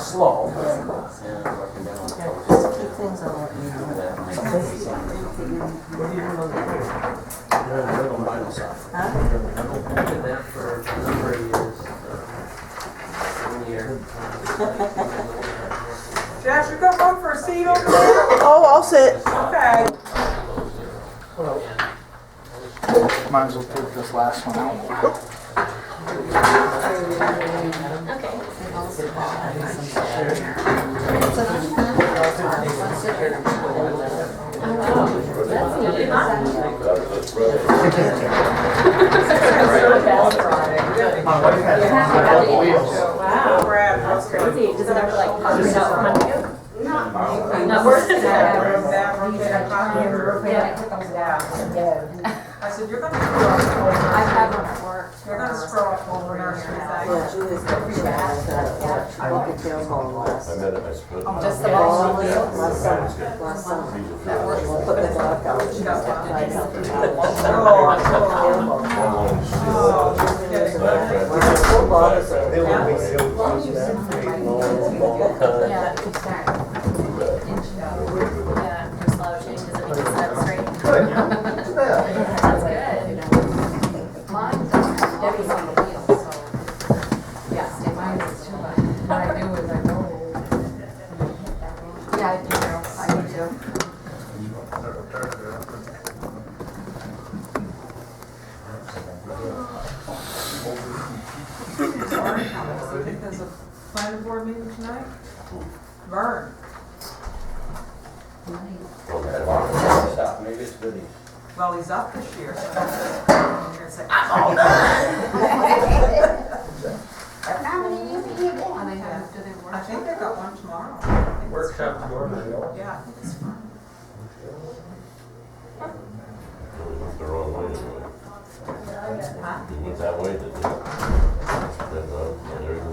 slow. Just to keep things on what you What are you doing on the vinyl side? Huh? I did that for a number of years. 1 year. Josh, you go vote for a seat over there? Oh, I'll sit. Okay. Might as well take this last one out. My wife has double wheels. Wow. Brad, that's crazy. Does it ever like pop it out front of you? Not worse than that. I said, you're gonna screw up the whole nursery. I have one at work. You're gonna screw up the whole nursery Yeah, thing. Julie's got the tail going last. Just the Last ball. summer. We'll put the dog out. She got one. Yeah, it keeps that. Yeah, for slow changes, it makes that straight. That's good. Mine doesn't have Debbie's on the wheel, so. Yeah, stay mine is too, but what I do is I go. Yeah, I do, I do too. I think there's a planning board meeting tonight. Vern. Maybe it's good. Well, he's up this year, so I'm gonna say, I'm older. Are they have, do they work? I think they got one tomorrow. I think it's Workshop fun. tomorrow. Yeah, I think it's fun. The wrong way to do it. Huh? You went that way, didn't you? There you go.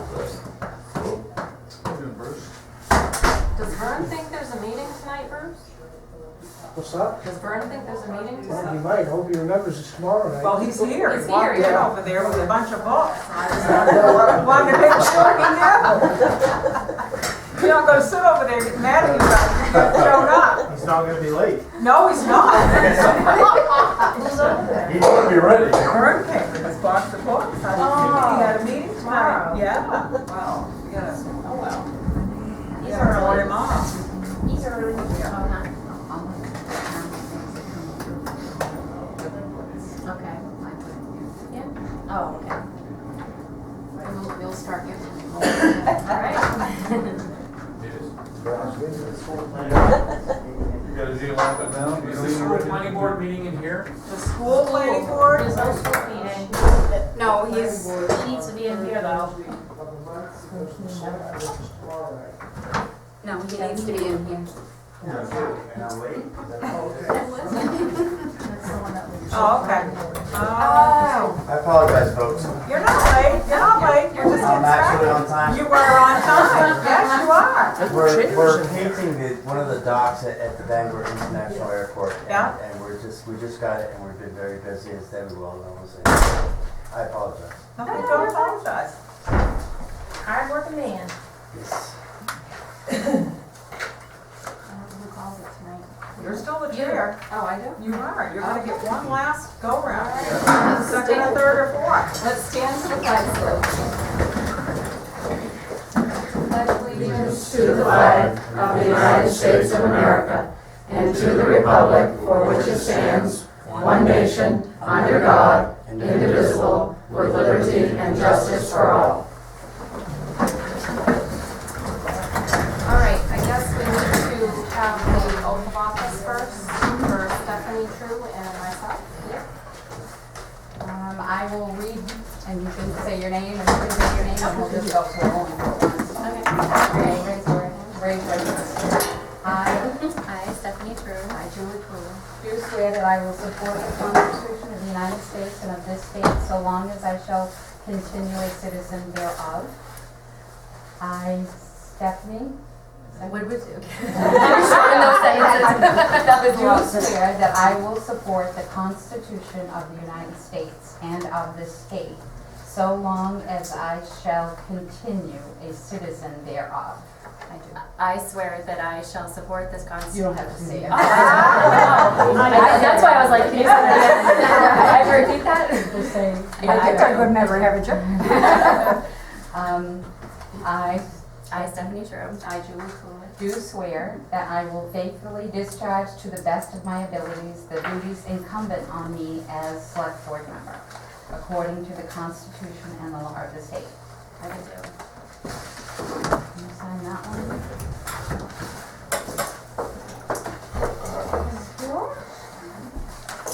Does Vern think there's a meeting tonight, Bruce? What's that? Does Vern think there's a meeting Well, tonight? he might. Hope he remembers it's tomorrow night. Well, he's here. He's He walked here, in yeah. over there with a bunch of books. I just wanted to make sure he knew. You're not gonna sit over there getting mad at you about showing up. He's not gonna be late. No, he's not. He's gonna be ready. Vern came with his box of books. I didn't think he had a meeting tomorrow. Yeah, well, we gotta, oh well. We gotta call him off. He's early. Okay. Yeah? Oh, okay. We'll start getting. All right. You gotta do like that now? Is the school planning board meeting in here? The school planning board? There's no school meeting. No, he needs to be in here though. No, he needs to be in here. Oh, okay. Oh, I apologize, folks. you're not late, you're not late, you're just getting I'm actually started. on time. You were on time, yes, you are. We're painting one of the docks at the Bangor International Airport. Yeah. And we just got it, and we've been very busy, as Debbie well knows. And I apologize. No, don't apologize. Hard working man. Yes. Who calls it tonight? You're still the chair. Oh, I do? You are, you're gonna get one last go round. Second or third or fourth. Let's stand to the flag salute. Pledge allegiance to the flag of the United States of America and to the republic for which it stands, one nation, under God, indivisible, with liberty and justice for all. All right, I guess we need to have the oath of office first for Stephanie True and myself. I will read, and you can say your name, and you can say your name, and we'll just go through it only for once. Okay, raise your hand. I, Stephanie True, I, Julie True, do swear that I will support the Constitution of the United States and of this state so long as I shall continue a citizen thereof. I, Stephanie, what would you? do swear that I will support the Constitution of the United States and of this state so long as I shall continue a citizen thereof. I do. I swear that I shall support this Constitution. You don't have to say it. That's why I was like, can you say that? I repeat that? Just say. I thought good memory, haven't you? I, Stephanie True. I, Julie Coolidge. Do swear that I will faithfully discharge to the best of my abilities the duties incumbent on me as select board member, according to the Constitution and the law of the state. I can do. Can you sign that one?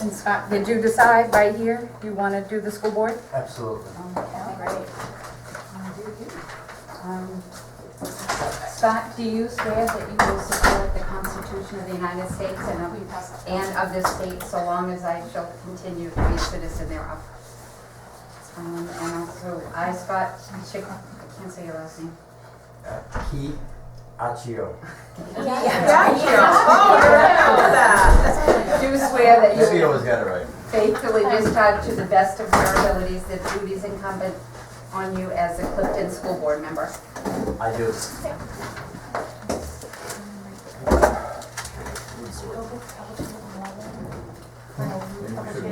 And Scott, did you decide right here, you want to do the school board? Absolutely. Great. Scott, do you swear that you will support the Constitution of the United States and of this state so long as I shall continue to be a citizen thereof? And also, I, Scott, I can't say your last name. Key Achio. Gotcha. Oh, you're right with that. Do swear that Maybe you you will always got it right. faithfully discharge to the best of your abilities the duties incumbent on you as a Clifton school board member. I do.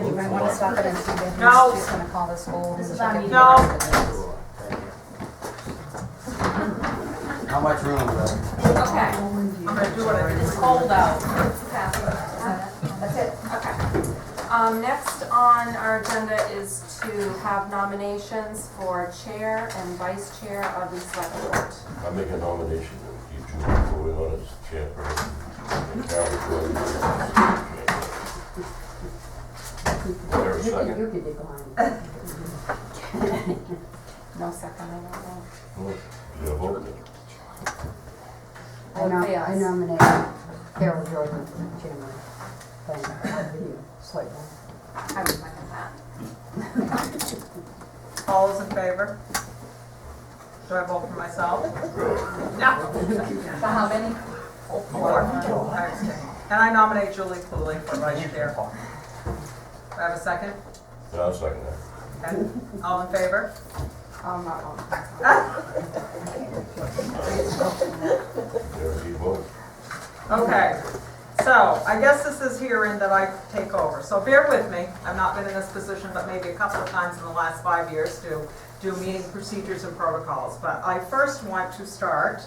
You might want to stop it and see if No. she's going to call the school. and she'll give you No. the rest of it. Cool. Thank you. How much room left? Okay. I'm gonna do what I did. It's cold out. That's it. Okay. Next on our agenda is to have nominations for chair and vice chair of the select board. I make a nomination and keep Julie going on as chairperson. And Carol going as There a second? You could decline. No second, I don't know. Oh, you have voted. I nominate Carol Jordan for chairman. Slightly. I would second that. All those in favor? Do I vote for myself? No. So how many? Four. I abstain. And I nominate Julie Cooley for vice chair. Do I have a second? Yeah, I'll second that. Okay. All in favor? There he votes. Okay, so I guess this is herein that I take over. So bear with me. I've not been in this position but maybe a couple of times in the last 5 years to do meeting procedures and protocols. But I first want to start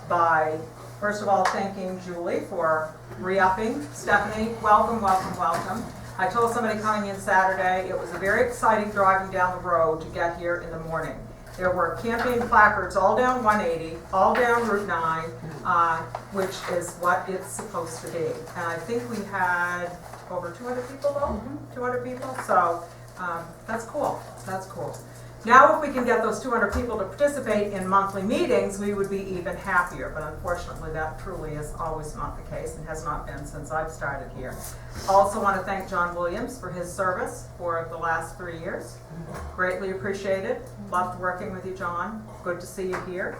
by, first of all, thanking Julie for re-upping. Stephanie, welcome, welcome, welcome. I told somebody coming in Saturday, it was a very exciting driving down the road to get here in the morning. There were campaign placards all down 180, all down Route 9, which is what it's supposed to be. And I think we had over 200 people though, 200 people, so that's cool, that's cool. Now if we can get those 200 people to participate in monthly meetings, we would be even happier, but unfortunately that truly is always not the case and has not been since I've started here. Also want to thank John Williams for his service for the last 3 years. Greatly appreciated. Loved working with you, John. Good to see you here.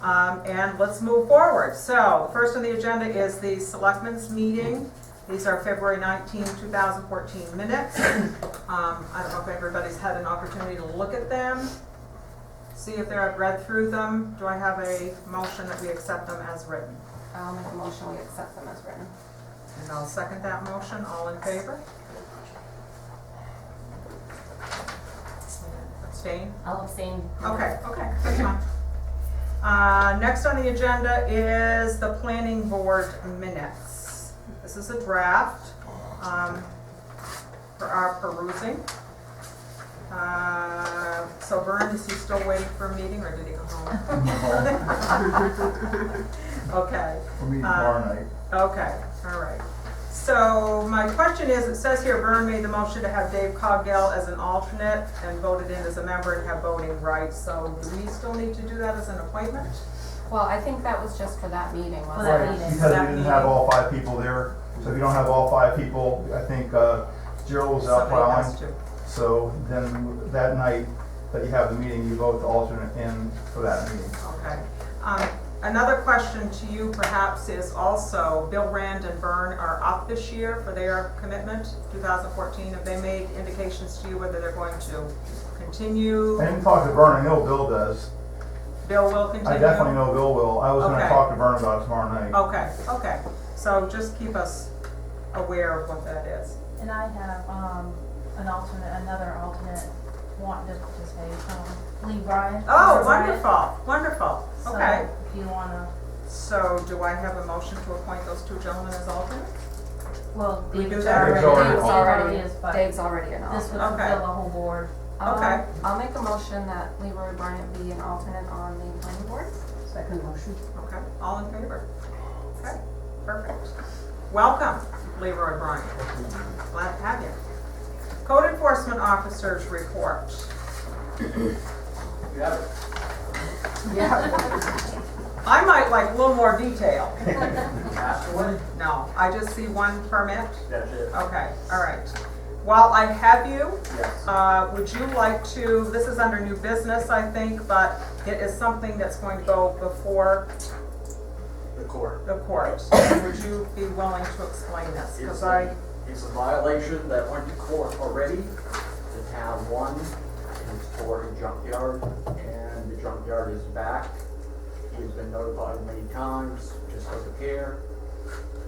And let's move forward. So first on the agenda is the Selectmen's meeting. These are February 19, 2014 minutes. I don't know if everybody's had an opportunity to look at them, see if they're read through them. Do I have a motion that we accept them as written? I'll make a motion, we accept them as written. And I'll second that motion. All in favor? Abstain? I'll abstain. Okay, that's fine. Next on the agenda is the planning board minutes. This is a draft for our perusing. So Vern, is he still waiting for a meeting or did he go home? Okay. We're meeting tomorrow night. Okay, all right. So my question is, it says here Vern made the motion to have Dave Cogdell as an alternate and voted in as a member and have voting rights. So do we still need to do that as an appointment? Well, I think that was just for that meeting, wasn't that it? meeting. Because we didn't have all 5 people there, so if you don't have all 5 people, I think Gerald was out Somebody has plowing. to. So then that night that you have the meeting, you vote the alternate in for that meeting. Okay. Another question to you perhaps is also, Bill Rand and Byrne are up this year for their commitment, 2014. Have they made indications to you whether they're going to continue? I didn't talk to Vern, I know Bill does. Bill will continue? I definitely know Bill will. I was gonna Okay. talk to Vern about it tomorrow night. Okay, okay. So just keep us aware of what that is. And I have, another alternate wanting to participate, Lee Bryan. Oh, Bryan. wonderful, wonderful. So Okay. if you wanna, So do I have a motion to appoint those two gentlemen as alternates? well, We do Dave's that. already, Dave's already Dave on. already is, but Dave's already an this would alternate. Okay. fulfill the whole board. Okay. I'll make a motion that Leroy Bryant be an alternate on the planning board. Second motion. Okay, all in favor? Okay, perfect. Welcome, Leroy Bryant. Glad to have you. Code Enforcement Officers Report. I might like a little more detail. No, I just see one permit. That's it. Okay, all right. While I have you, Yes. would you like to, this is under new business, I think, but it is something that's going to go before The court. the court. Would you be willing to explain this? Because It's a violation that went to court already. The town won. It's for a junkyard, and the junkyard is back. He's been notified many times, just doesn't care.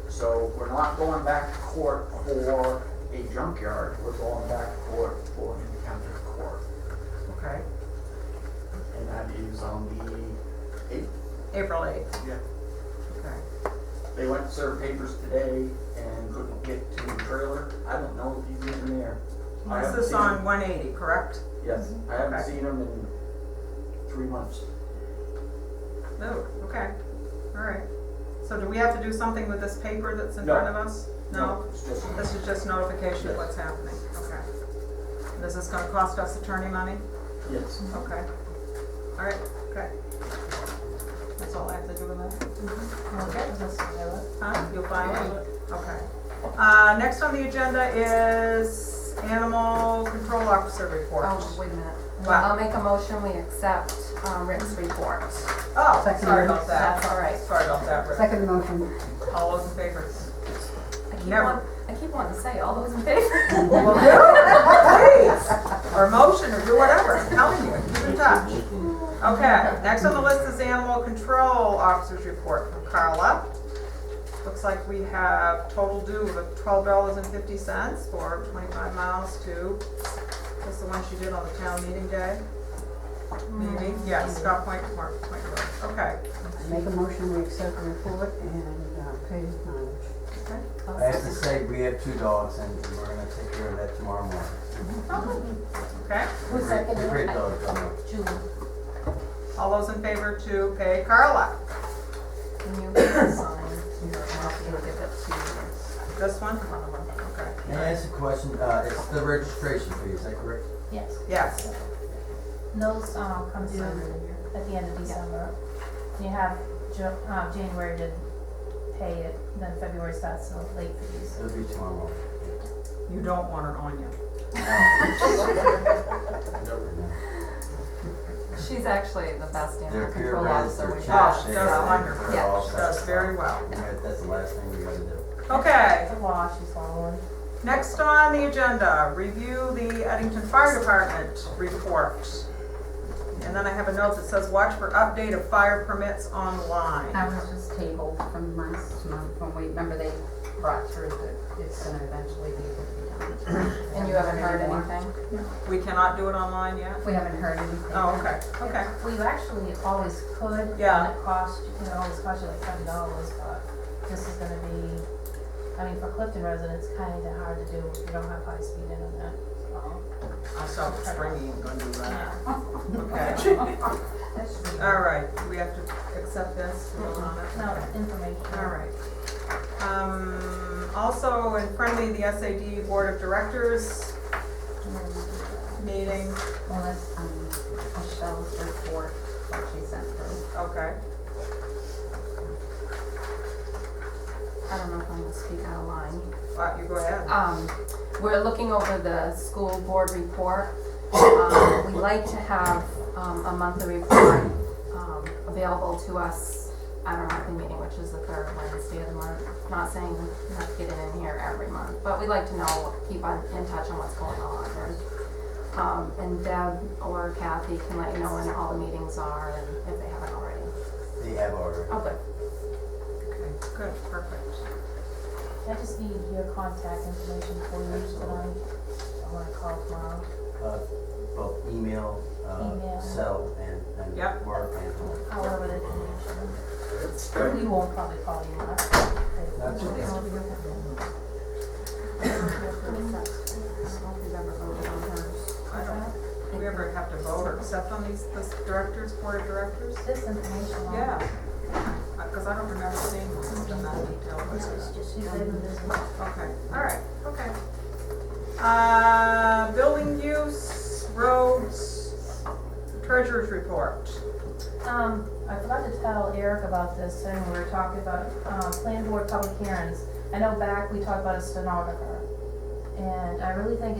So we're not going back to court for a junkyard. We're going back to court for an county court. okay, And that is on the 8th. April 8th. Yeah. Okay. They went to serve papers today and couldn't get to the trailer. I don't know if he's even there. I This haven't is seen on him. 180, correct? Yes, I haven't Okay. seen him in 3 months. Oh, okay, all right. So do we have to do something with this paper that's in No. front of us? No? It's just, This is just notification of what's happening, okay. And is this gonna cost us attorney money? yes. Okay. All right, okay. That's all I have to do with that? Okay, this is Huh? You'll file it? Okay. Next on the agenda is Animal Control Officer report. Oh, wait a minute. Wow. I'll make a motion, we accept Rick's report. Oh, Second. sorry about that. That's all right. Sorry about that, Rick. Second motion. All those in favor? I keep wanting to say, all those in favor? Well, do it, please. Or motion, or do whatever, I'm telling you, keep in touch. Okay, next on the list is Animal Control Officer's report from Carla. Looks like we have total due of $12.50 for 25 miles to, that's the one she did on the town meeting day? Maybe, yes, Scott Point Road, okay. I make a motion, we accept the report and pay mileage. I have to say, we have 2 dogs and we're gonna take care of that tomorrow morning. Okay, Who seconded Great it? dogs, I know. Julie. all those in favor to pay Carla? Can you sign your copy and give it to This one? one of them? Okay, May I ask a question? It's the registration fee, is that correct? Yes. yes, Those, come due at the end of December. You have January to pay it, then February starts, so late fees. It'll be tomorrow morning. you don't want an onion. She's actually the best They're animal control purebreds, officer they're we chips, have. Oh, they're that's so- wonderful. Yeah. all Does very well. That's the last thing we gotta do. Okay, The law she's following. next on the agenda, review the Eddington Fire Department report. And then I have a note that says, watch for update of fire permits online. That was just tabled from last month when we, remember they brought through that it's gonna eventually be done. And you haven't heard anything? We cannot do it online yet? We haven't heard anything. Oh, okay, okay. We actually always could. Yeah. And it cost, always cost you like $7, but this is gonna be, I mean, for Clifton residents, kinda hard to do if you don't have high-speed internet, so. I saw Springy gonna do that. Yeah. Okay, all right, do we have to accept this? Vote on it? No, information. All right. Also, in friendly, the SAD Board of Directors meeting, Well, that's, Michelle's report, what she sent through. okay. I don't know if I'm gonna speak out of line. You go ahead. We're looking over the school board report. We'd like to have a monthly report available to us at our monthly meeting, which is the third Wednesday of the month. Not saying you have to get it in here every month, but we like to know, keep in touch on what's going on. And Deb or Kathy can let you know when all the meetings are, and if they haven't already. They have already. Oh, good. Okay, good, perfect. I just need your contact information for you that I wanna call tomorrow. Both email, Email. cell, and Yep. work and home. However they can reach you. We won't probably call you much. That's I don't know if we've ever voted on hers. I don't, do we ever have to vote or accept on this directors, board of directors? This information on. Yeah, because I don't remember seeing this in that detail. Okay, all right, okay. Building use, roads, treasurer's report. I forgot to tell Eric about this, and we were talking about, planning board public hearings. I know back we talked about a stenographer, and I really think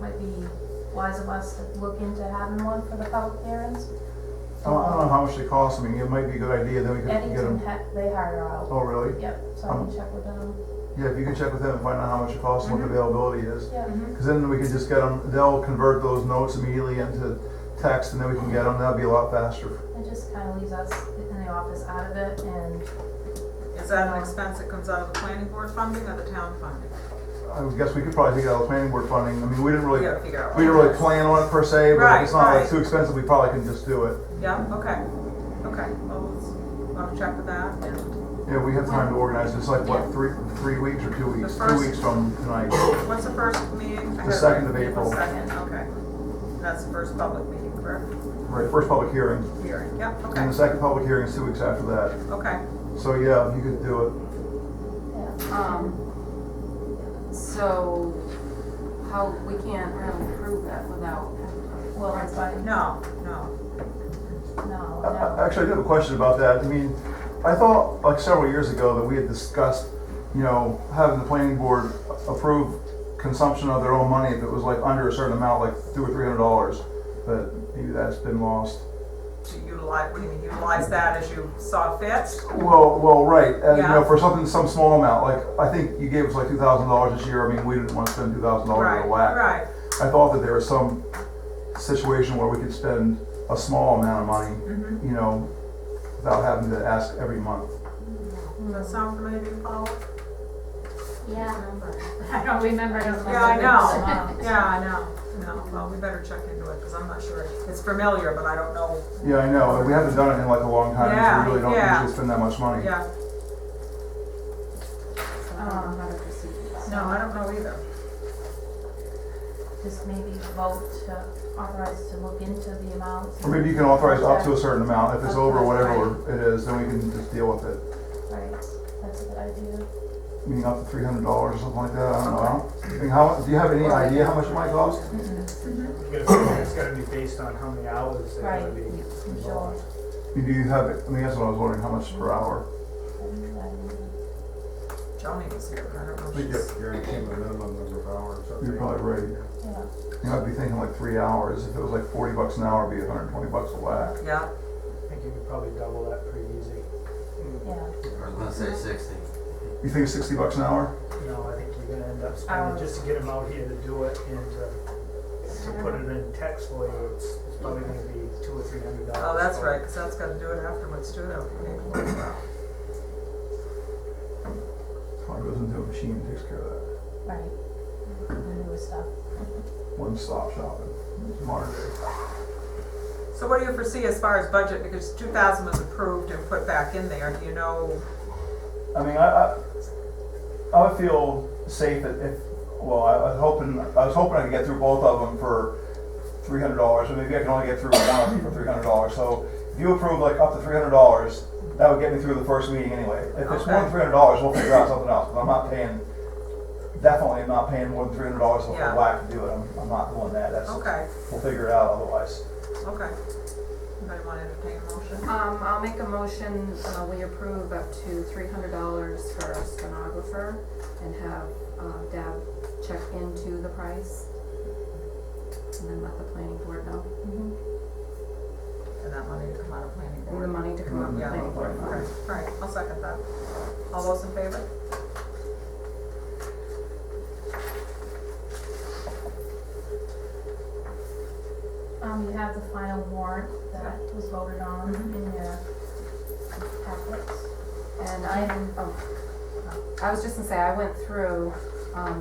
might be wise of us to look into having one for the public hearings. I don't know how much they cost, I mean, it might be a good idea, then we could get Eddington, them. they hire out. Oh, really? Yep, so I can check with them. Yeah, if you can check with them and find out how much it costs and what the availability is. Yeah. Because then we can just get them, they'll convert those notes immediately into text and then we can get them, that'd be a lot faster. It just kind of leaves us in the office out of it, and Is that an expense that comes out of the planning board funding or the town funding? I would guess we could probably take it out of the planning board funding, I mean, we didn't We really, gotta figure out. we didn't really plan on it per se, but Right, if it's not like right. too expensive, we probably can just do it. Yeah, okay, well, let's check with that and, Yeah, we have time to organize, it's like, what, 3 weeks or 2 weeks? The first- 2 weeks from tonight. what's the first meeting? The 2nd of April. Second, okay. That's the first public meeting, correct? Right, first public hearing, Hearing, yep, okay, and the second public hearing is 2 weeks after that. okay. So, yeah, you could do it. yeah. So, we can't really prove it without. Well, it's fine. No. Actually, I do have a question about that. I mean, I thought like several years ago that we had discussed, having the planning board approve consumption of their own money if it was like under a certain amount, like $200 or $300. But maybe that's been lost. To utilize, what do you mean, utilize that as you saw fit? Well, right. Yeah. For some small amount. Like I think you gave us like $2,000 this year. I mean, we didn't want to spend $2,000 in a whack. Right, I thought that there was some situation where we could spend a small amount of money, mm-hmm. Without having to ask every month. Does that sound familiar to you, Paul? Yeah. I don't remember. Yeah, I know, yeah, I know. No, well, we better check into it, because I'm not sure. It's familiar, but I don't know. Yeah, I know. We haven't done it in like a long time, Yeah, so we really don't yeah. usually spend that much money. Yeah, So I don't know how to proceed with that. no, I don't know either. Just maybe vote to authorize to look into the amounts. Or maybe you can authorize up to a certain amount. If it's over Okay, whatever it is, then we can just deal with it. Right, that's a good idea. Meaning up to $300 or something like that. I don't know. I mean, do you have any idea how much it might cost? It's gotta be based on how many hours they're gonna be. I'm sure. Do you have it? I mean, that's what I was wondering. How much per hour? Joni was here, but I don't know if We she's. just guarantee a minimum number of hours. You're probably right. Yeah. I'd be thinking like 3 hours. If it was like $40 an hour, it'd be $120 a whack. Yeah, I think you could probably double that pretty easy. Yeah. I was gonna say 60. You think $60 an hour? No, I think you're gonna end up spending, just to get them out here to do it and to put it in text for you, it's probably gonna be $200 or $300. oh, that's right, because that's got to do it afterwards, too, don't you? Probably goes into a machine and takes care of that. Right. The newest stuff. One-stop shopping. Modern day. So what do you foresee as far as budget, because 2,000 was approved and put back in there, do you know? I mean, I would feel safe if I was hoping I could get through both of them for $300, or maybe I can only get through one of them for $300. So if you approve like up to $300, that would get me through the first meeting anyway. If it's more than $300, we'll figure out something else. But I'm not paying more than $300 for Yeah. a whack to do it. I'm not doing that. Okay, We'll figure it out otherwise. okay. Anybody want to entertain a motion? I'll make a motion, we approve up to $300 for a stenographer and have Deb check into the price. And then let the planning board know. And that money to come out of planning And the board. money to come out of the Yeah. planning board fund. Okay, all right, I'll second that. All those in favor? You have the final warrant that was voted on in your packets. And I was just gonna say, I went through,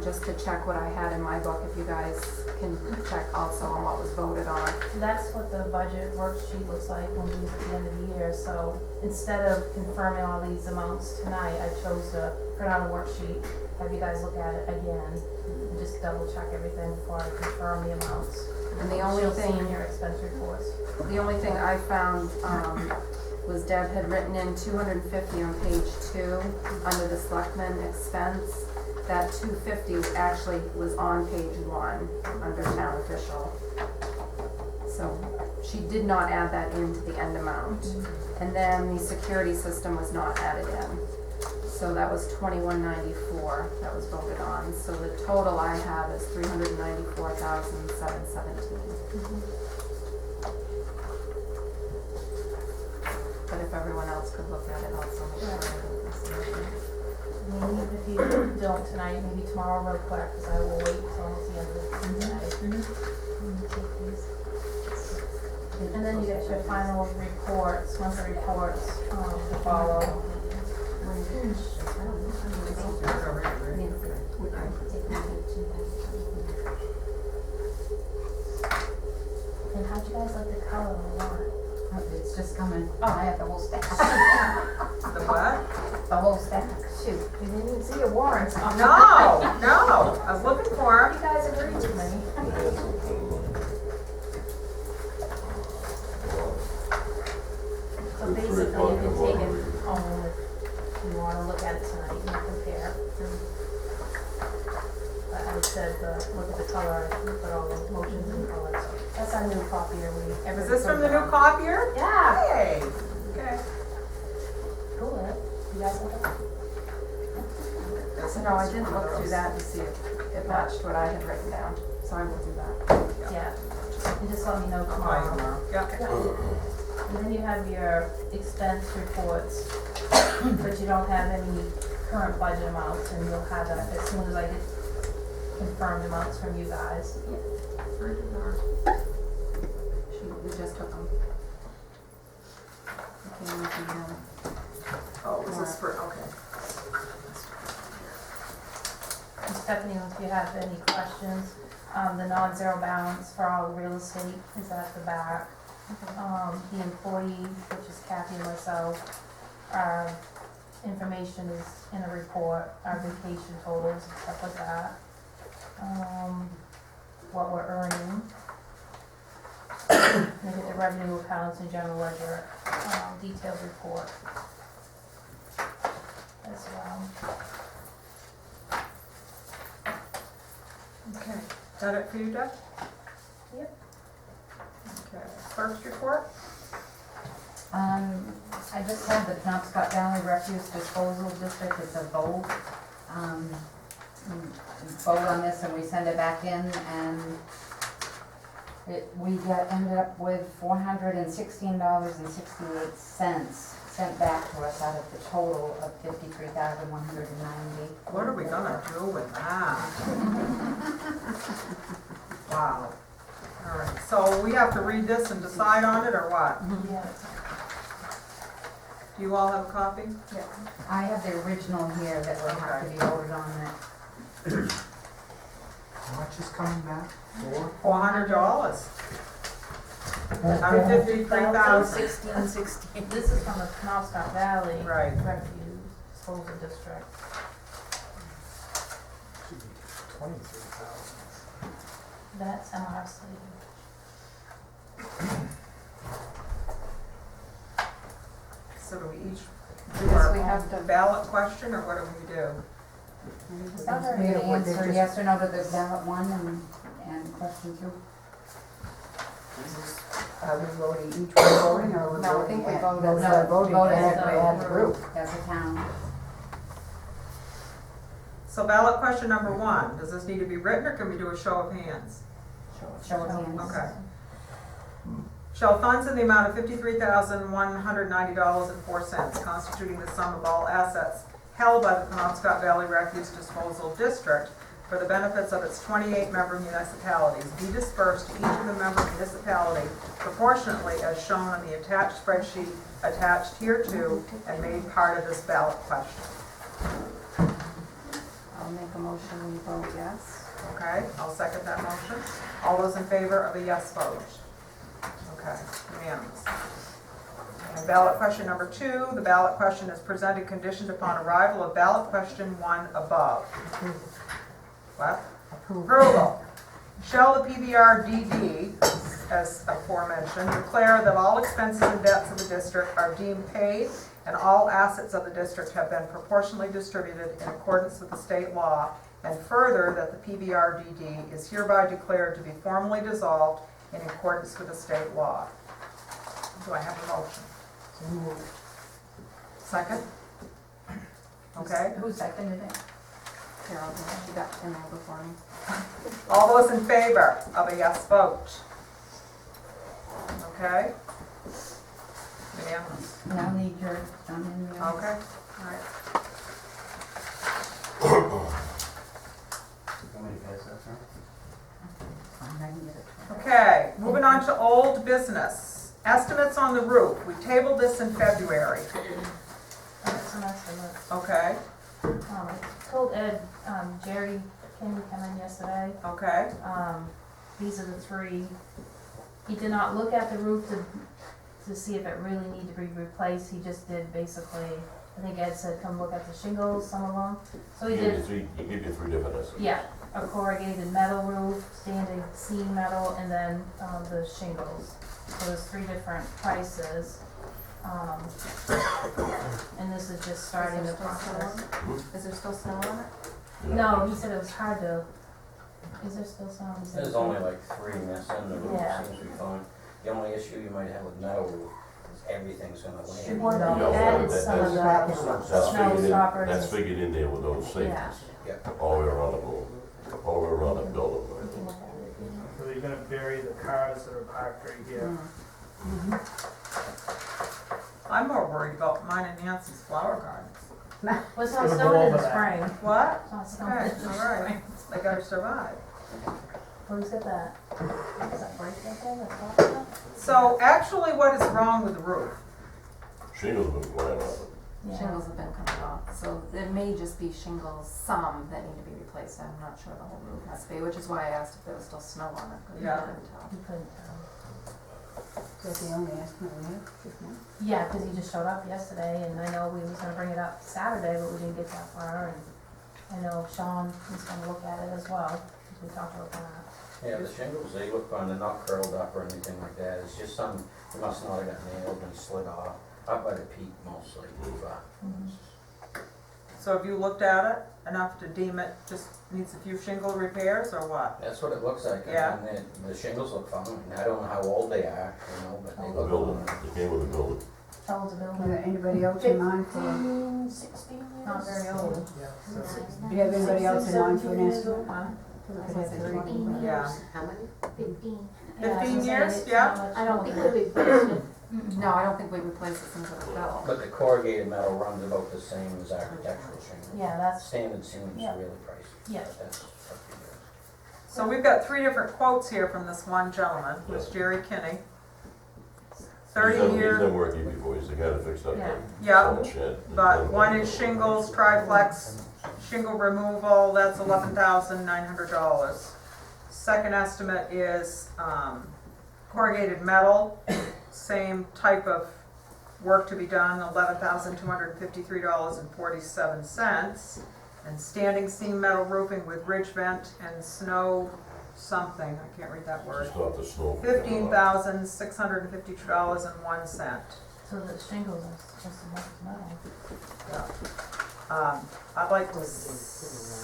just to check what I had in my book, if you guys can check also on what was voted on. That's what the budget worksheet looks like when we at the end of the year, so instead of confirming all these amounts tonight, I chose to print out a worksheet, have you guys look at it again, and just double check everything before I confirm the amounts. And the only You'll see thing, in your expense reports. the only thing I found, was Deb had written in 250 on page 2, under the selectmen expense. That 250 actually was on page 1, under town official. So she did not add that into the end amount. And then the security system was not added in. So that was $21.94 that was voted on. So the total I have is $394,717. But if everyone else could look at it also, make sure I don't miss anything. Maybe if you don't tonight, maybe tomorrow real quick, because I will wait till almost the end of the day. Take these. And then you get your final reports, monthly reports, to follow. And how'd you guys like the color of the warrant? It's just coming, I have the whole stack. The what? The whole stack, shoot, you didn't even see your warrants. No, no, I was looking for You guys agreed with me. So basically, you can take it home if you wanna look at it tonight and compare. But I said, look at the color, put all the motions in color, so that's our new copier, Is this from the new copier? Yeah. Hey, okay. Cool, right? You guys like that? No, I didn't look through that to see if it matched what I had written down, so I will do that. Yeah. And just let me know tomorrow. Yeah. And then you have your expense reports, but you don't have any current budget amounts, and you'll have that as soon as I get confirmed amounts from you guys. We just took them. Okay, we can, Oh, is this for, okay. And Stephanie, if you have any questions, the non-zero balance for all the real estate is at the back. The employee, which is Kathy and myself, our information is in a report, our vacation totals and stuff like that. What we're earning. Look at the revenue accounts and general ledger, detailed report as well. Okay, is that it for you, Deb? Yep. Okay, first report? I just had the Penobscot Valley Refuse Disposal District, it's a vote. Vote on this and we send it back in, and we ended up with $416.68 sent back to us out of the total of $53,190. What are we gonna do with that? Wow. All right, so we have to read this and decide on it, or what? Yeah. Do you all have a copy? I have the original here that will have to be voted on that. How much is coming back? $400. Out of 53,000. 1616. This is from the Penobscot Valley Right. Refuse Disposal District. Should be 23,000. That's MRC. So do we each do Yes, our we have own to- ballot question, or what do we do? It's not very good answer, yes or no to the ballot one and question two. Are we voting, each one voting, or are we No, I think we voting? voted. That's not voting, Voted as as a a group. As a town. So ballot question number 1, does this need to be written, or can we do a show of hands? Show of hands. Okay. Show shall funds in the amount of $53,190.04 constituting the sum of all assets held by the Penobscot Valley Refuse Disposal District for the benefits of its 28 member municipalities be dispersed to each of the member municipality proportionately as shown on the attached spreadsheet attached hereto and made part of this ballot question. I'll make a motion, we vote yes. Okay, I'll second that motion. All those in favor of a yes vote? Okay, unanimous. And ballot question number 2, the ballot question is presented conditioned upon arrival of ballot question 1 above. What? Approval. Shall the PBRDD, as aforementioned, declare that all expenses and debts of the district are deemed paid and all assets of the district have been proportionally distributed in accordance with the state law, and further that the PBRDD is hereby declared to be formally dissolved in accordance with the state law. Do I have a motion? Second? Okay. Who seconded it? Carol, you got in there before me. All those in favor of a yes vote? Okay. Unanimous. Now need your thumb in there. Okay, all right. You want me to pass that, sir? I can get it. Okay, moving on to old business. Estimates on the roof. We tabled this in February. That's an estimate. Okay, I told Ed, Jerry came to come in yesterday. okay, These are the 3. He did not look at the roof to see if it really needed to be replaced. He just did basically, I think Ed said, come look at the shingles, some of them. So he did, He gave you 3 different estimates. yeah, a corrugated metal roof, standing seam metal, and then the shingles. So there's 3 different prices. And this is just starting the process. Is there still snow on it? No, he said it was hard to, is there still some? He said- There's only like 3 missing, the roof Yeah. seems to be fine. The only issue you might have with metal roof is everything's gonna land. Well, Yeah, no, he added some of the That's snow figured in, stoppers. that's figured in there with those Yeah. safeties, all the way around the building, all the way around the building. You can look at it if you want. So you're gonna bury the cars that are parked right here. I'm more worried about mine and Nancy's flower gardens. Well, it's not We'll go snowing in over the that. spring. What? It's not snowing Okay, in the all spring. right, they gotta survive. Who's got that? Is that break right there, that's off that? So actually, what is wrong with the roof? Shingles been flying off it. Yeah. Shingles have been coming off, so there may just be shingles, some that need to be replaced. I'm not sure the whole roof has to be, which is why I asked if there was still snow on it, because Yeah. I couldn't tell. You couldn't tell. That's the only estimate we have, Yeah, because he just showed up yesterday, and I know we was gonna bring it up Saturday, but we didn't get that far, and I know Sean is gonna look at it as well, because we talked about that. Yeah, the shingles, they look fine, they're not curled up or anything like that. It's just some, you must not have got nailed and slid off, up by the peak mostly. So have you looked at it enough to deem it just needs a few shingle repairs or what? That's what it looks like. Yeah. And the shingles look fine. I don't know how old they are, but they The look building, fine. it came with the building. How old's the building? Anybody else in mind for, 15, 16 years? Not very old. Yeah, so do you have anybody else in mind for an 16, 17 years estimate? old. Yeah. 15. Yeah, I was 15 gonna say, years, it's yeah. not much I don't think older. we replaced it. No, I don't think we replaced it since it was built. But the corrugated metal runs about the same as architectural shingles. Yeah, that's, Standard seam's Yeah. really pricey. Yeah. But that's up to you. So we've got 3 different quotes here from this one gentleman, who's Jerry Kinney. 30 He's years. done work here before, he's the guy that fixed up Yeah. the Yeah, salt shed. but 1 is shingles, triplex, shingle removal, that's $11,900. Second estimate is corrugated metal, same type of work to be done, $11,253.47. And standing seam metal roofing with ridge vent and snow something, I can't read that word. Just off the snow. $15,652.01. so the shingles is just as much as metal. I'd like to, I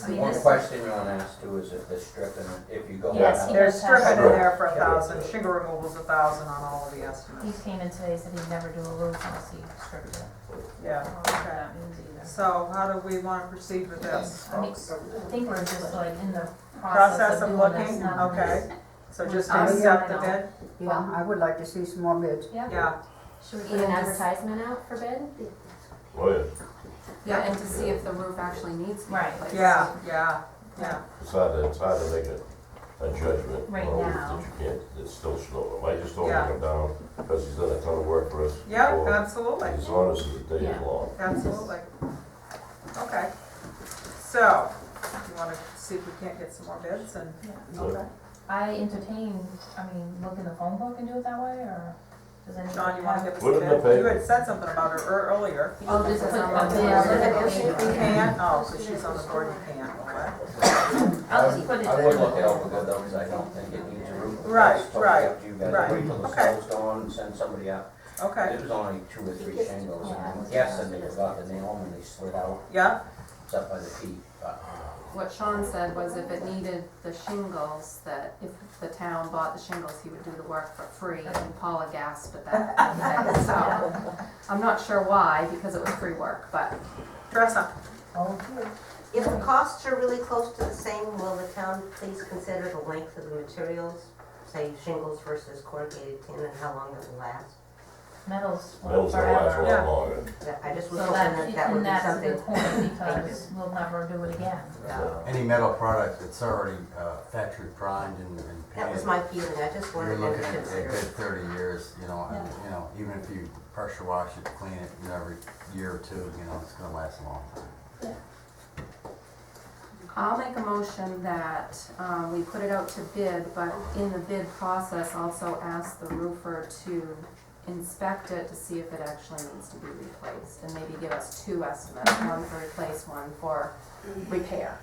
mean, One this- question you wanna ask too is if they're stripping it, if you go. Yes, down- he there's does have- stripping in there for Okay. 1,000, shingle removal's 1,000 on all of the He estimates. came in today, said he'd never do a roof unless he stripped it. Yeah, I don't know what okay. that means either. So how do we want to proceed with this, I mean, folks? I think we're just like in the Process process of of doing this. looking, none of okay. this. So just I accept the know. bid? Yeah, I would like to see some more bids. Yeah, Should we put an advertisement out for bid? Oh, yeah. Yeah, and to see if the roof actually needs to be Right. replaced. yeah. It's hard to make a judgment. Right on a roof now. That you can't, it's still snow. I just don't Yeah. knock him down, because he's done a ton of work for us. Yeah, before. absolutely, He's honest as the day is Yeah. long. absolutely. Okay, so, you wanna see if we can't get some more bids and, Yeah. okay. I entertain, look in the phone book and do it that way, or does anyone? John, you wanna give us a Put it in the bid? You paper. had said something about it earlier. I'll just put the You bid. can't? Oh, so she's on the board, you can't, okay. I'll just put it I would there. look it over good though, because I don't think it needs a roof. Right, It's totally right, up to you guys. right. Wait till the Okay. snow's gone and send somebody out. Okay, It was only 2 or 3 shingles, and I'm guessing they forgot to nail them and they slid out. yeah, It's up by the peak, but What Sean said was if it needed the shingles, that if the town bought the shingles, he would do the work for free, and Paula gasped at that. So, I'm not sure why, because it was free work, but Teresa, If the costs are really close to the same, will the town please consider the length of the materials? Say shingles versus corrugated tin and how long it will last? Metals Metals will last a forever. Yeah. lot longer. I just was So hoping that, that would and be that's a something. good point, because we'll never do it again. Any metal product that's already factory primed and That was painted, my feeling, I just you're wanted them looking to at a consider. good 30 years, you know, and, you know, even if you pressure wash it, clean it, you know, every year or two, you know, it's gonna last a long time. I'll make a motion that we put it out to bid, but in the bid process, also ask the roofer to inspect it to see if it actually needs to be replaced, and maybe give us 2 estimates, one for replace, one for repair.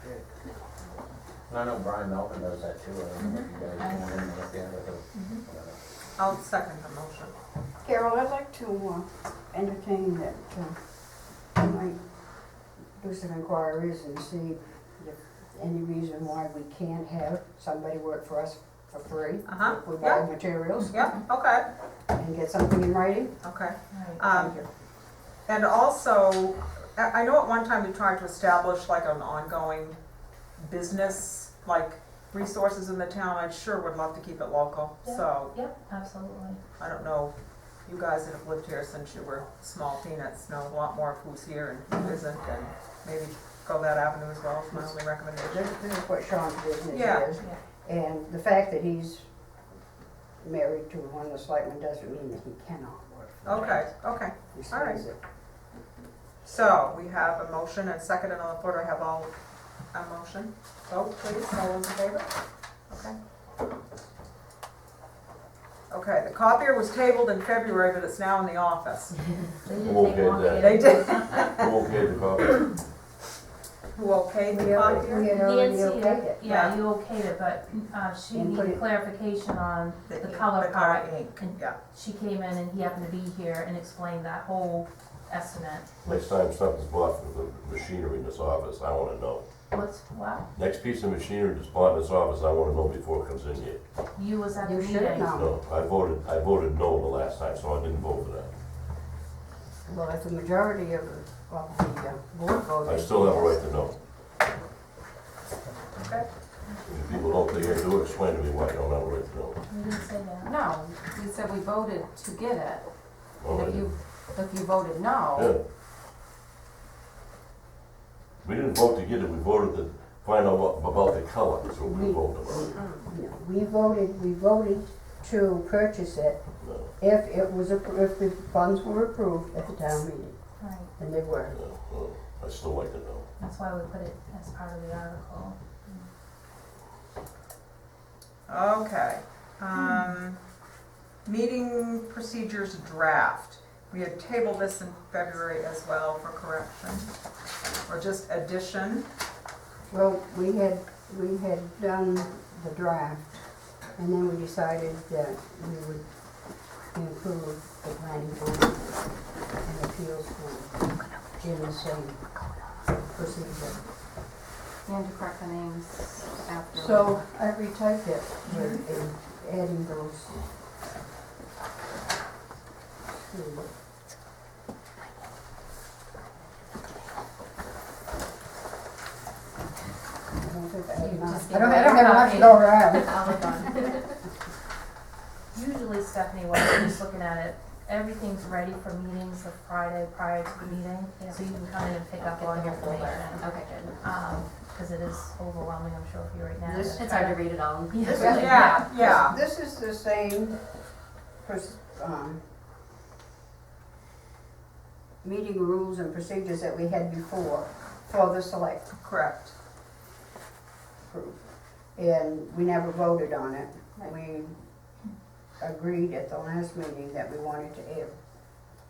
and I know Brian Melvin does that too. I don't know if you guys want him to look at it or whatever. I'll second the motion. Carol, I'd like to entertain that I might do some inquiries and see if any reason why we can't have somebody work for us for free. Uh-huh, If we buy yeah. materials Yeah, okay, and get something in writing. okay. Right. Thank you. And also, I know at one time we tried to establish like an ongoing business, like resources in the town. I sure would love to keep it local, Yeah. so Yep, absolutely. I don't know, you guys that have lived here since you were small peanuts know a lot more of who's here and who isn't, and maybe go that avenue as well is my only recommendation. This is what Sean's business Yeah. is. And the fact that he's married to one of the selectmen doesn't mean that he cannot work for us. Okay, okay. He all right. says it. So, we have a motion and second and on the floor, I have all, a motion. Vote please, all those in favor? Okay. Okay, the copier was tabled in February, but it's now in the office. They Who didn't take okayed long that? to They get did, Who okayed the copy? who okayed We the already, copier? we had already Nancy, okayed it. yeah, you okayed it, but she And put needed it- clarification on the ink, color the part. ink, And yeah. she came in and he happened to be here and explained that whole estimate. Next time something's bought for the machinery in this office, I wanna know. What's, what? Next piece of machinery that's bought in this office, I wanna know before it comes in here. You was at the You meeting. should know. No, I voted no the last time, so I didn't vote for that. Well, if the majority of the board voted. I still have a right to know. Okay. If people don't think I do it, explain to me why I don't have a right to know. We didn't say that. No, we said we voted to get it, Well, I and didn't. if you voted no, Yeah. We didn't vote to get it, we voted to find out about the color, that's what we voted about. No, we voted to purchase it No, if it was, if the funds were approved at the town meeting, Right, and they were. no, well, I still like to know. that's why we put it as part of the article. Okay, meeting procedures draft. We had tabled this in February as well for correction, or just addition. Well, we had done the draft, and then we decided that we would include the planning board and appeals board in the same procedure. and to correct the names after. So I retyped it with adding those. I don't have enough to go around. I'll look on. usually Stephanie, when we're just looking at it, everything's ready for meetings the Friday prior to the meeting, so you can come in and pick up all your information. Okay, good. Because it is overwhelming, I'm sure, for you right now. This- It's hard to read it all. Yes. Yeah. This is the same, meeting rules and procedures that we had before for the select Correct. group. And we never voted on it. We agreed at the last meeting that we wanted to add,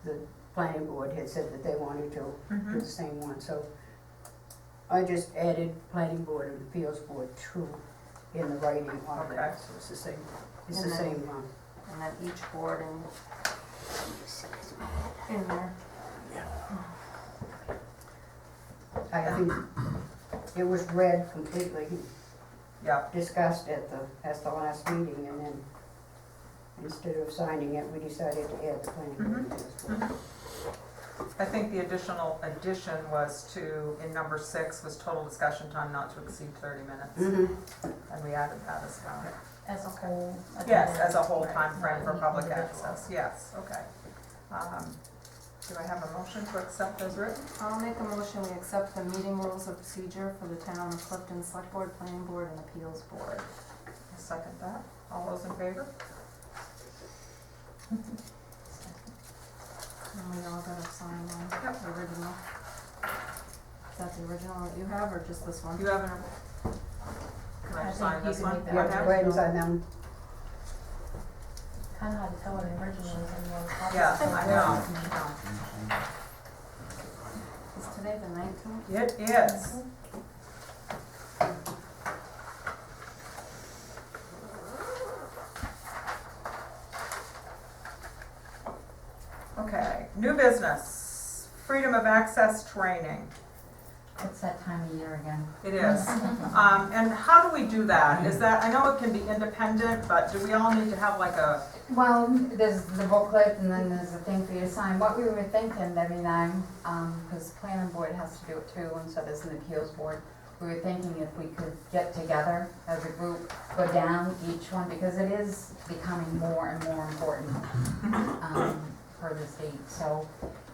the planning board had said that they wanted to do the same one, so I just added planning board and appeals board two in the writing on Okay. that, so it's the same, it's the And then- same, And then each board in there. I think it was read completely, Yeah. discussed at the last meeting, and then instead of signing it, we decided to add the planning board and appeals board. I think the additional addition was to, in number 6, was total discussion time not to exceed 30 minutes. And we added that as well. As a whole. Yes, as a whole Right, time frame for not public individual. access, yes, okay. Do I have a motion to accept as written? I'll make a motion, we accept the meeting rules of procedure for the town of Clifton Select Board, Planning Board, and Appeals Board. I'll second that. All those in favor? And we all gotta sign one, the original. Is that the original that you have, or just this one? You have an, can I I think sign you this can one? make that You have to go ahead and sign them. Kind of hard to tell what the original is anymore. Yeah, I know. Is today the 19th? It is. Okay, new business, freedom of access training. It's that time of year again. It is. And how do we do that? Is that, I know it can be independent, but do we all need to have like a, Well, there's the booklet and then there's a thing for you to sign. What we were thinking, Debbie and I, because planning board has to do it too, and so does an appeals board. We were thinking if we could get together as a group, go down each one, because it is becoming more and more important for the state. So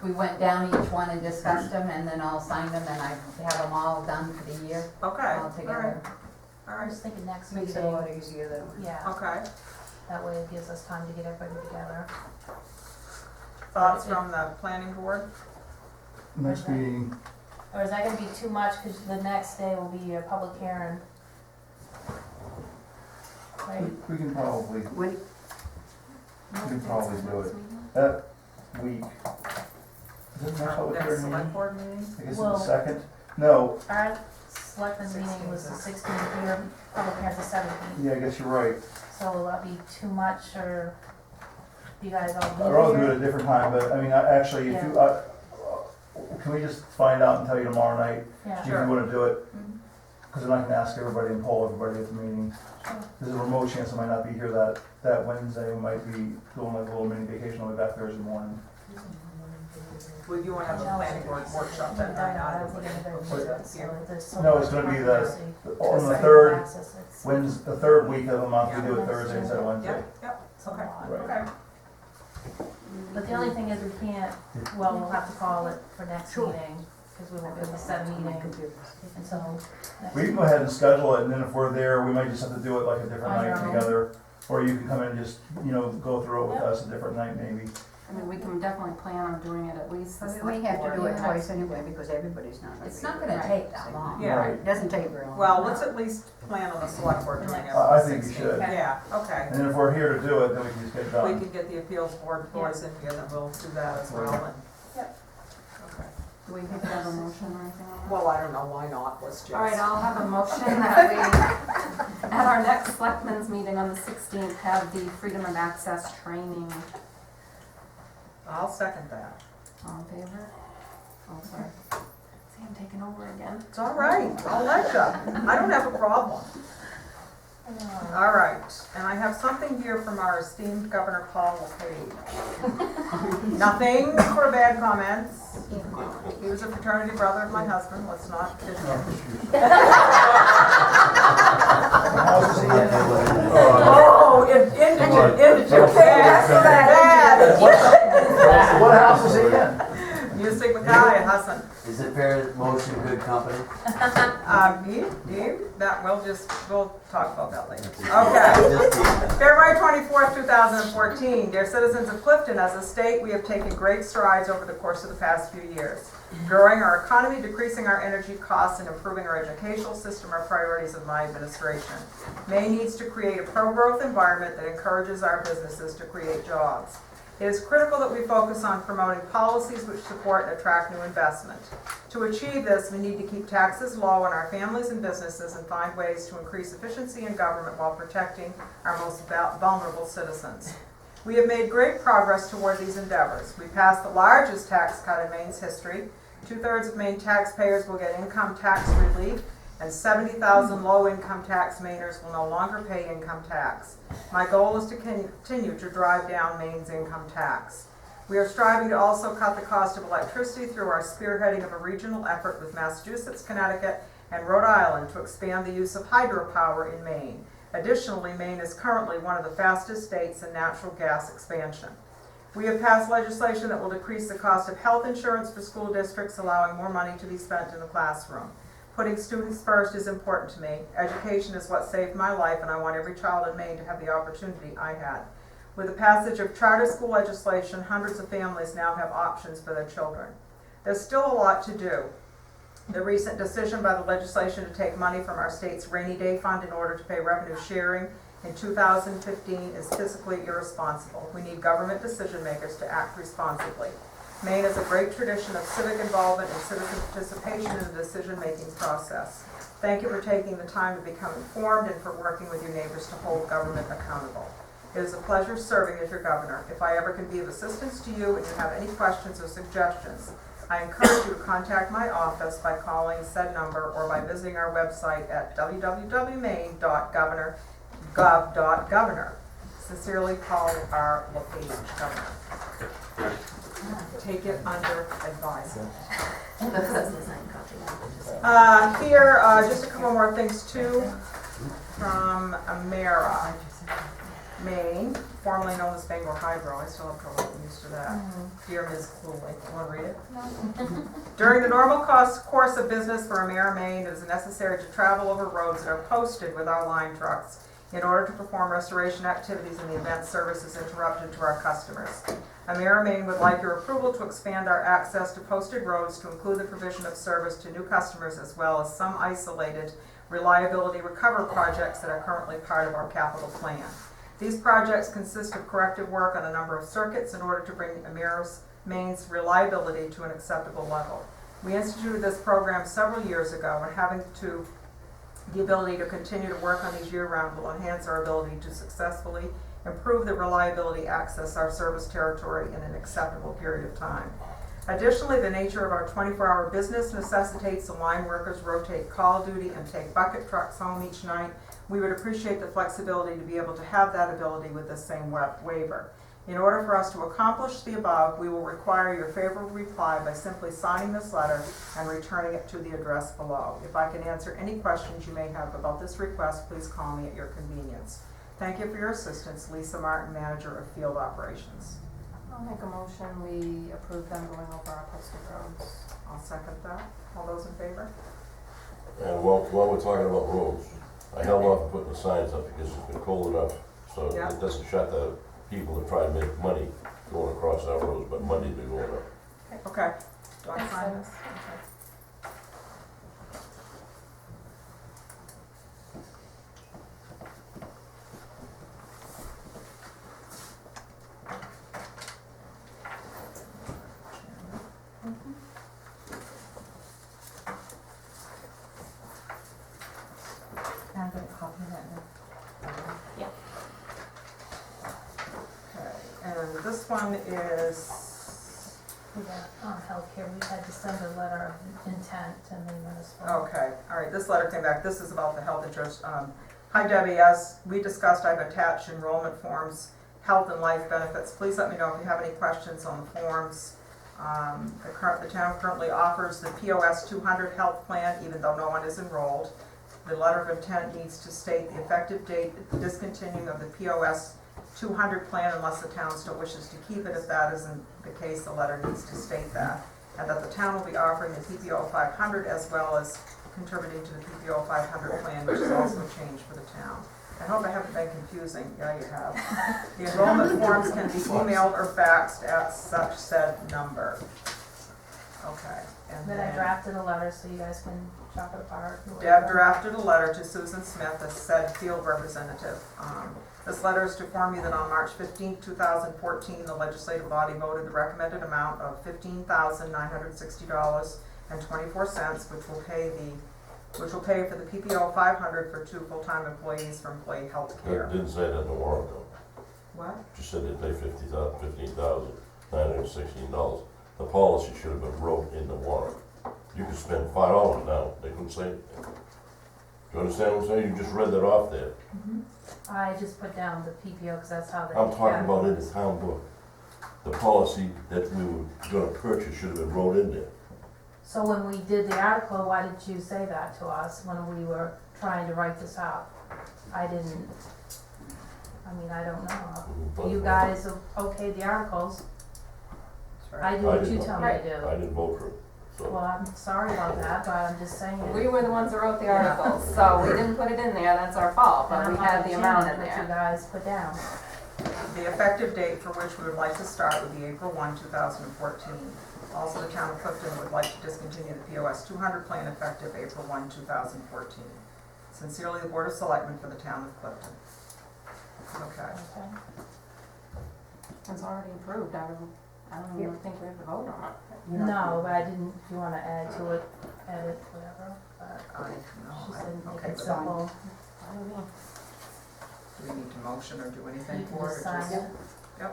we went down each one and discussed them, and then all signed them, and I have them all done for the year, okay, all all together. right, I was thinking next Makes meeting. it a lot easier that way. Yeah, okay. that way it gives us time to get everybody together. Thoughts from the planning board? Next meeting, Or is that gonna be too much, cause the next day will be a public hearing? Right? we can probably When, do it. That week. Is it next public Next hearing select meeting? board meeting? I guess it's Well- the second? No, Our selectmen's meeting was the 16th, your public hearing's the 17th, yeah, I guess you're right. so will that be too much, or you guys all I'd be rather do it here? at a different time, but I mean, actually, if you, can we just find out and tell you tomorrow night Yeah, if you wanna do it? Mhm. Cause then I can ask everybody and poll everybody at the meeting. Sure. There's a remote chance I might not be here that Wednesday, we might be doing like a little mini vacation, I'll be back Thursday morning. Well, you want to have a planning board workshop that night, I I don't think anybody would. knows, so there's so No, much it's gonna be controversy. On the Like third, access, it's- the third week of the month, we do Yeah. it Thursday instead of Wednesday. Yep, yep, it's a okay, lot. Right. okay. But the only thing is we can't, well, we'll have to call it for next Sure. meeting, because we won't be able to set a meeting until next. We can go ahead and schedule it, and then if we're there, we might just have to do it like a different On your night own. together. Or you can come in and just, go through it with Yep. us a different night maybe. I mean, we can definitely plan on doing it at least the we select have to do board. it twice anyway, because everybody's not gonna It's be not here. gonna take that long. Yeah. Right. It doesn't take very long. Well, let's at least plan on the select board doing it. I think we should. Yeah, okay. And then if we're here to do it, then we can just get it We done. can get the appeals board boys in here, then we'll do that as well, and. Yep. Okay. Do we have to have a motion or anything on that? Well, I don't know, why not, let's just. All right, I'll have a motion that we, at our next selectmen's meeting on the 16th, have the freedom of access training. I'll second that. All in favor? Oh, sorry. See, I'm taking over again. It's all right, I'll let you. I don't have a problem. All right, and I have something here from our esteemed Governor Paul LePage. Nothing for bad comments. He was a fraternity brother of my husband, let's not kid him. Oh, Oh, indigent. Okay, that's what Bad. What house is he in? Music Mackay, Hassan. Is it fair motion good company? We'll talk about that later. Okay. February 24th, 2014. Dear citizens of Clifton, as a state, we have taken great strides over the course of the past few years. Growing our economy, decreasing our energy costs, and improving our educational system are priorities of my administration. Maine needs to create a pro-growth environment that encourages our businesses to create jobs. It is critical that we focus on promoting policies which support and attract new investment. To achieve this, we need to keep taxes low on our families and businesses and find ways to increase efficiency in government while protecting our most vulnerable citizens. We have made great progress toward these endeavors. We passed the largest tax cut in Maine's history. 2/3 of Maine taxpayers will get income tax relief, and 70,000 low-income tax Mainers will no longer pay income tax. My goal is to continue to drive down Maine's income tax. We are striving to also cut the cost of electricity through our spearheading of a regional effort with Massachusetts, Connecticut, and Rhode Island to expand the use of hydropower in Maine. Additionally, Maine is currently one of the fastest states in natural gas expansion. We have passed legislation that will decrease the cost of health insurance for school districts, allowing more money to be spent in the classroom. Putting students first is important to me. Education is what saved my life, and I want every child in Maine to have the opportunity I had. With the passage of charter school legislation, hundreds of families now have options for their children. There's still a lot to do. The recent decision by the legislation to take money from our state's rainy day fund in order to pay revenue sharing in 2015 is fiscally irresponsible. We need government decision makers to act responsibly. Maine has a great tradition of civic involvement and citizen participation in the decision-making process. Thank you for taking the time to become informed and for working with your neighbors to hold government accountable. It is a pleasure serving as your governor. If I ever can be of assistance to you and you have any questions or suggestions, I encourage you to contact my office by calling said number or by visiting our website at www.maine.gov.governor. Sincerely, Paul R. LePage, Governor. Take it under advisement. Here, just a couple more things too, from Amera, Maine, formerly known as Bangor Hydro. I still have trouble getting used to that. Dear Ms. Cooley, you want to read it? No. During the normal course of business for Amera, Maine, it is necessary to travel over roads that are posted with our line trucks in order to perform restoration activities in the event service is interrupted to our customers. Amera, Maine would like your approval to expand our access to posted roads to include the provision of service to new customers as well as some isolated reliability recovery projects that are currently part of our capital plan. These projects consist of corrective work on a number of circuits in order to bring Amera's Maine's reliability to an acceptable level. We instituted this program several years ago, and having the ability to continue to work on these year-round will enhance our ability to successfully improve the reliability access our service territory in an acceptable period of time. Additionally, the nature of our 24-hour business necessitates the line workers rotate call duty and take bucket trucks home each night. We would appreciate the flexibility to be able to have that ability with the same waiver. In order for us to accomplish the above, we will require your favorable reply by simply signing this letter and returning it to the address below. If I can answer any questions you may have about this request, please call me at your convenience. Thank you for your assistance. Lisa Martin, Manager of Field Operations. I'll make a motion, we approve them going over our posted roads. I'll second that. All those in favor? And while we're talking about roads, I held off putting the signs up because it's been cold enough, so Yeah. it doesn't shut the people that try to make money going across our roads, but money they're going up. Okay. Do I sign this? Okay. I'm gonna copy that now. Okay. And this one is, We got, healthcare, we had to send a letter of intent and they let us. okay, all right, this letter came back. This is about the health insurance. Hi Debbie, as we discussed, I've attached enrollment forms, health and life benefits. Please let me know if you have any questions on the forms. The town currently offers the POS 200 health plan, even though no one is enrolled. the letter of intent needs to state the effective date, discontinuing of the POS 200 plan unless the town still wishes to keep it. If that isn't the case, the letter needs to state that. And that the town will be offering the PPO 500 as well as contributing to the PPO 500 plan, which is also a change for the town. I hope I haven't been confusing. Yeah, you have. The enrollment forms can be emailed or faxed at such said number. Okay. And Then I drafted a letter so you guys can chop it apart. Deb drafted a letter to Susan Smith as said field representative. This letter is to inform you that on March 15, 2014, the legislative body voted the recommended amount of $15,960.24, which will pay for the PPO 500 for 2 full-time employees for employee health care. It didn't say that in the warrant though. What? Just said they pay $15,916. The policy should have been wrote in the warrant. You could spend $5 now, they couldn't say it. Do you understand what I'm saying? You just read that off there. I just put down the PPO because that's how they. I'm talking about in the town book. The policy that we were gonna purchase should have been wrote in there. So when we did the article, why did you say that to us when we were trying to write this up? I didn't, I mean, I don't know. You guys okayed the articles. I do what you tell me to do. I didn't vote for it, so. Well, I'm sorry about that, but I'm just saying. We were the ones that wrote the articles, so we didn't put it in there, that's our fault, but we had the amount in What you there. guys put down. The effective date for which we would like to start would be April 1, 2014. Also, the town of Clifton would like to discontinue the POS 200 plan effective April 1, 2014. Sincerely, the Board of Selectmen for the town of Clifton. Okay. Okay. It's already approved, I don't even think we have to vote on it. No, but I didn't, if you wanna add to it, edit, whatever, but she said make Okay, it simple. do we need to motion or do anything You can for it? just sign it. Yep.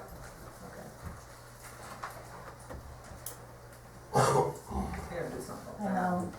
Okay. Here, do something. I know.